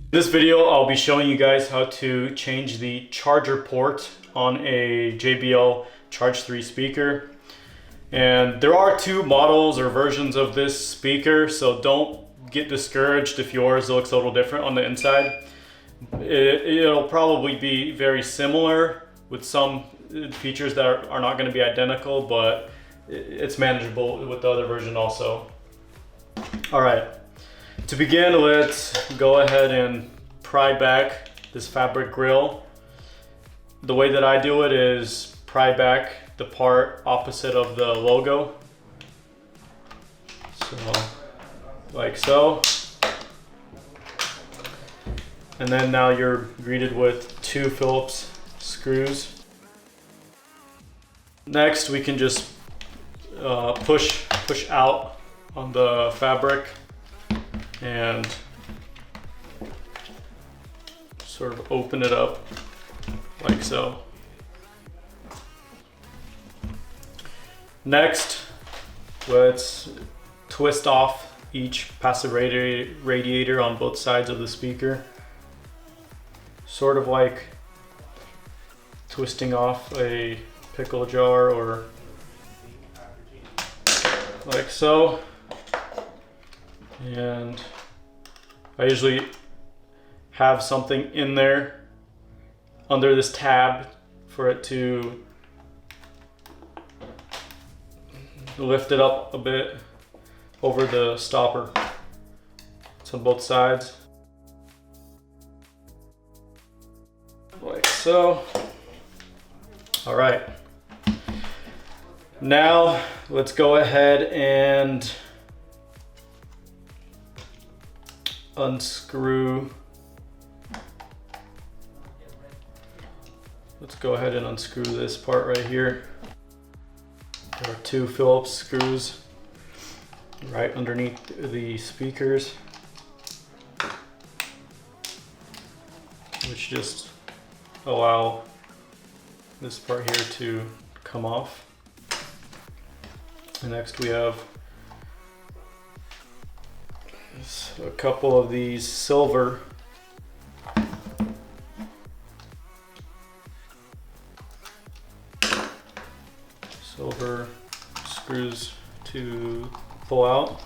In this video, I'll be showing you guys how to change the charger port on a JBL Charge 3 speaker. And there are two models or versions of this speaker, so don't get discouraged if yours looks a little different on the inside. It'll probably be very similar with some features that are not going to be identical, but it's manageable with the other version also. All right, to begin, let's go ahead and pry back this fabric grill. The way that I do it is pry back the part opposite of the logo. So, like so. And then now you're greeted with two Phillips screws. Next, we can just push out on the fabric and sort of open it up like so. Next, let's twist off each passive radiator on both sides of the speaker. Sort of like twisting off a pickle jar, or like so. And I usually have something in there under this tab for it to lift it up a bit over the stopper. It's on both sides. Like so. All right. Now let's go ahead and unscrew. Let's go ahead and unscrew this part right here. There are two Phillips screws right underneath the speakers, which just allow this part here to come off. And next we have a couple of these silver screws to pull out.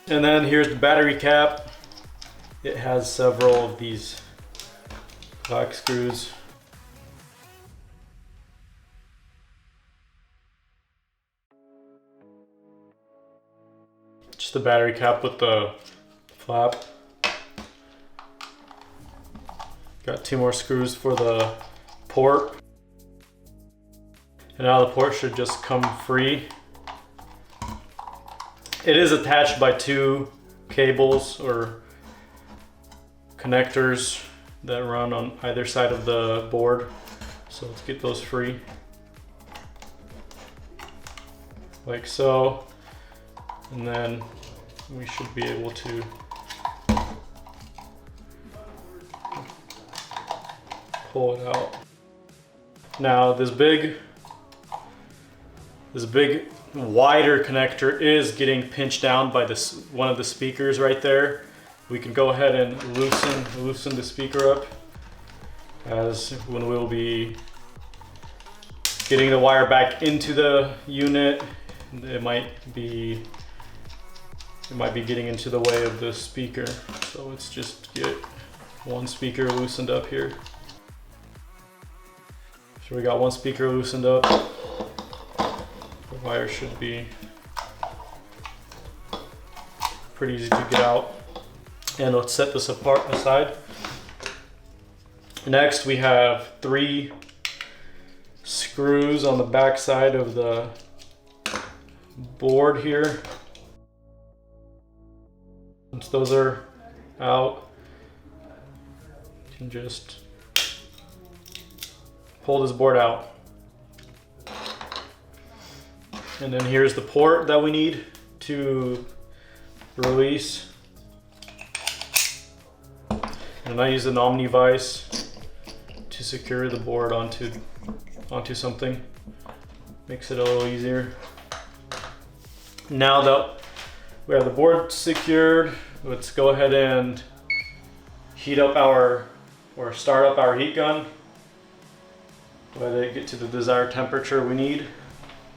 And then here's the battery cap. It has several of these black screws. Just the battery cap with the flap. Got two more screws for the port. And now the port should just come free. It is attached by two cables or connectors that run on either side of the board. So let's get those free. Like so. And then we should be able to pull it out. Now this big wider connector is getting pinched down by this one of the speakers right there. We can go ahead and loosen the speaker up, as when we'll be getting the wire back into the unit, it might be getting into the way of the speaker. So let's just get one speaker loosened up here. So we got one speaker loosened up. The wire should be pretty easy to get out. And let's set this aside. Next, we have three screws on the back side of the board here. Once those are out, you can just pull this board out. And then here's the port that we need to release. And I use an Omni vise to secure the board onto something. Makes it a little easier. Now that We have the board secured. Let's go ahead and heat up our, or start up our heat gun. Let it get to the desired temperature we need.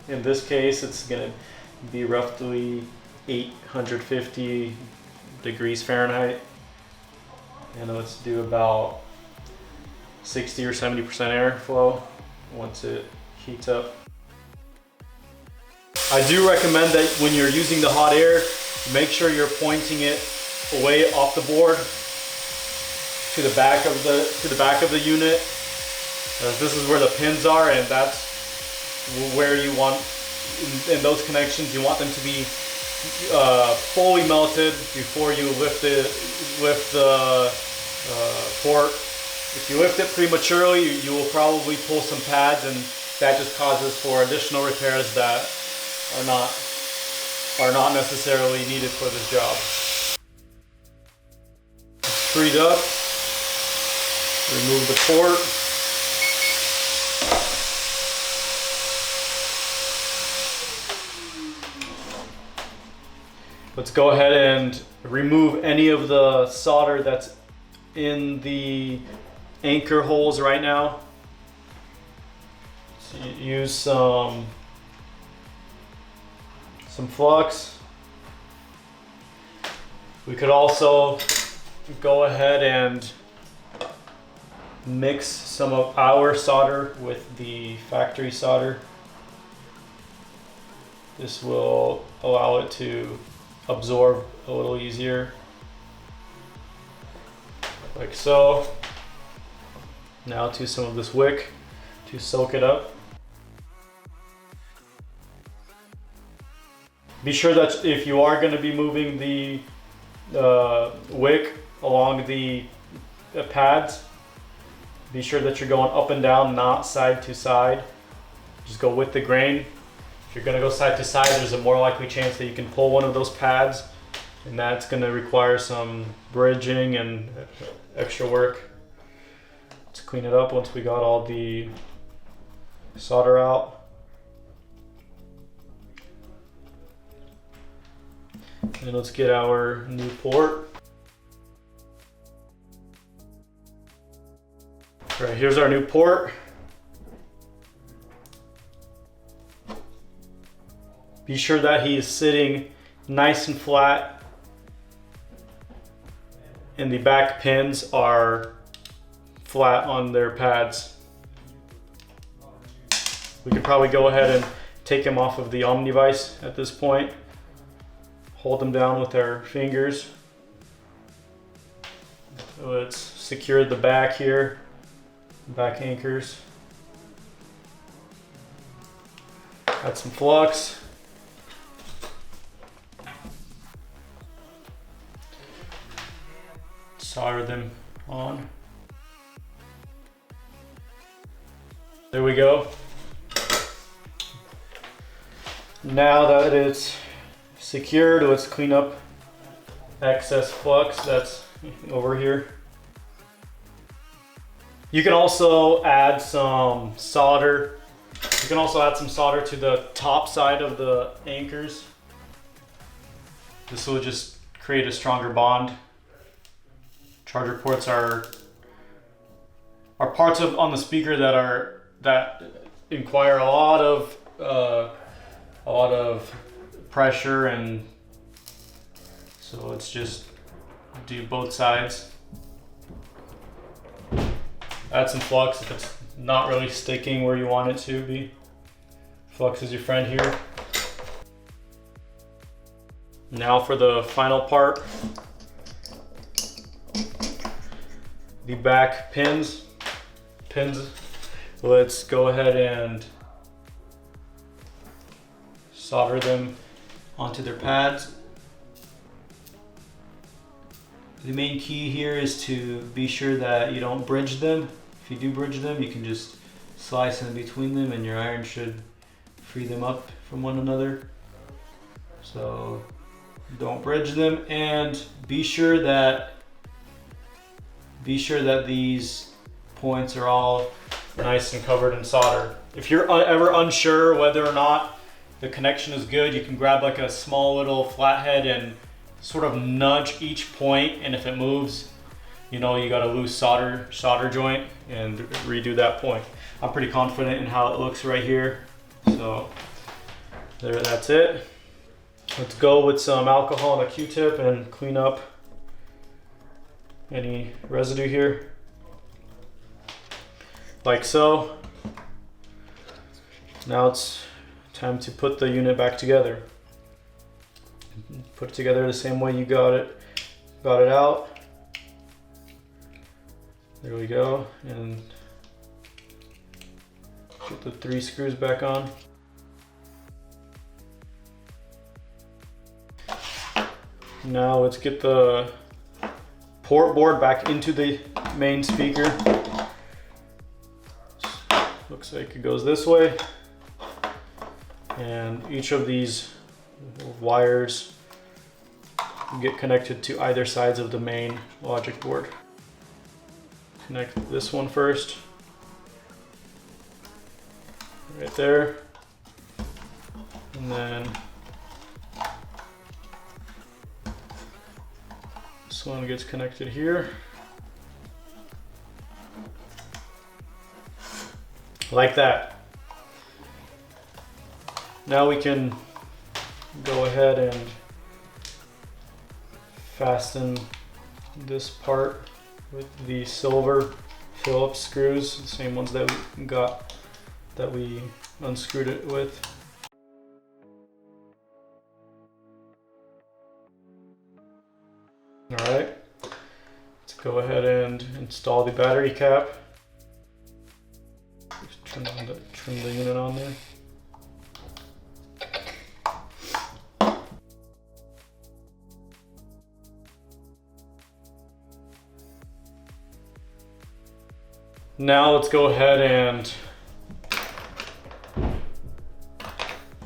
In this case, it's gonna be roughly 850 degrees Fahrenheit. And let's do about 60 or 70% airflow once it heats up. I do recommend that when you're using the hot air, make sure you're pointing it away off the board to the back of the unit. This is where the pins are, and that's where you want, in those connections, you want them to be fully melted before you lift the port. If you lift it prematurely, you will probably pull some pads, and that just causes for additional repairs that are not necessarily needed for this job. It's freed up. Remove the port. Let's go ahead and remove any of the solder that's in the anchor holes right now. So use some flux. We could also go ahead and mix some of our solder with the factory solder. This will allow it to absorb a little easier, like so. Now to some of this wick to soak it up. Be sure that if you are going to be moving the wick along the pads, be sure that you're going up and down, not side to side. Just go with the grain. If you're going to go side to side, there's a more likely chance that you can pull one of those pads, and that's going to require some bridging and extra work. Let's clean it up once we got all the solder out. And let's get our new port. All right, here's our new port. Be sure that he is sitting nice and flat, and the back pins are flat on their pads. We could probably go ahead and take him off of the Omnivice at this point. Hold them down with our fingers. So let's secure the back here, back anchors. Add some flux. Solder them on. There we go. Now that it's secured, let's clean up excess flux that's over here. You can also add some solder. You can also add some solder to the top side of the anchors. This will just create a stronger bond. Charger ports are parts on the speaker that require a lot of pressure, and so let's just do both sides. Add some flux if it's not really sticking where you want it to be. Flux is your friend here. Now for the final part, the back pins. Let's go ahead and solder them onto their pads. The main key here is to be sure that you don't bridge them. If you do bridge them, you can just slice in between them and your iron should free them up from one another. So don't bridge them, and be sure that these points are all nice and covered in solder. If you're ever unsure whether or not The connection is good. You can grab like a small little flathead and sort of nudge each point, and if it moves, you know, you got a loose solder joint and redo that point. I'm pretty confident in how it looks right here. So there, that's it. Let's go with some alcohol and a Q-tip and clean up any residue here. Like so. Now it's time to put the unit back together. Put it together the same way you got it out. There we go, and put the 3 screws back on. Now let's get the port board back into the main speaker. Looks like it goes this way. And each of these wires get connected to either sides of the main logic board. Connect this one first. Right there. And then this one gets connected here. Like that. Now we can go ahead and fasten this part with the silver Phillips screws, the same ones that we got, that we unscrewed it with. All right, let's go ahead and install the battery cap. Just trim the unit on there. Now let's go ahead and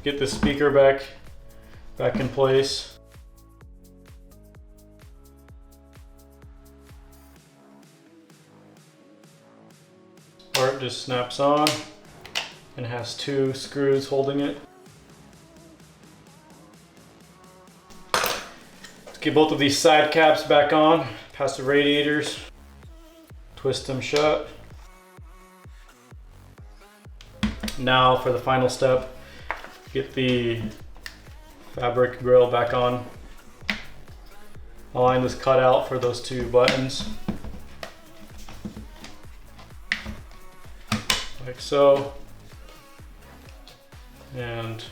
get the speaker back in place. Part just snaps on and has 2 screws holding it. Let's get both of these side caps back on, past the radiators, twist them shut. Now for the final step, get the fabric grill back on. Align this cutout for those 2 buttons. Like so. And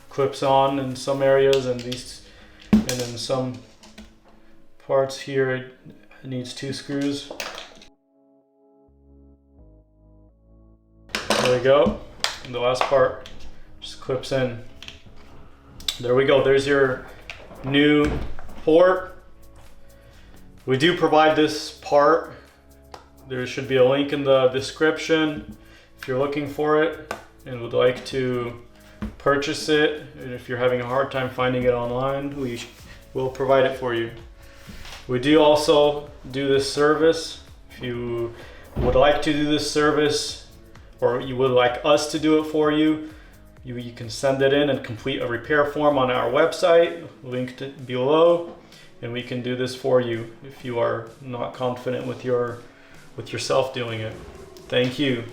clips on in some areas, and in some parts here it needs 2 screws. There we go. And the last part just clips in. There we go. There's your new port. We do provide this part. There should be a link in the description if you're looking for it and would like to purchase it. And if you're having a hard time finding it online, we will provide it for you. We do also do this service. If you would like to do this service, or you would like us to do it for you, you can send it in and complete a repair form on our website, linked below, and we can do this for you if you are not confident with yourself doing it. Thank you.